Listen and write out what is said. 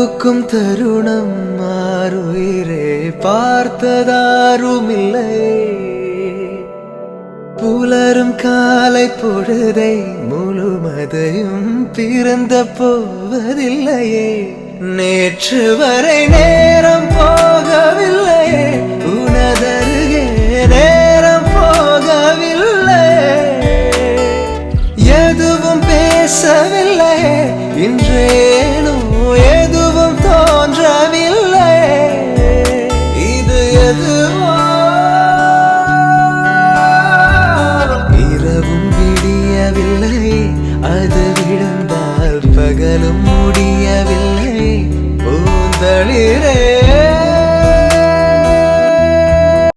பூக்கும் தருணம் மாறுயிரே பார்த்ததாருமில்லை. புலரும் காலை பொழுதை முழுமதையும் பிறந்த போவதில்லையே. நேற்று வரை நேரம் போகவில்லையே, உனதருகே நேரம் போகவில்லை. எதுவும் பேசவில்லை, இன்றேனோ எதுவும் தோன்றவில்லை. இது எதுவோ இரவும் விடியவில்லை, அது விழுந்தால் பகலும் முடியவில்லை. பூந்தளிரே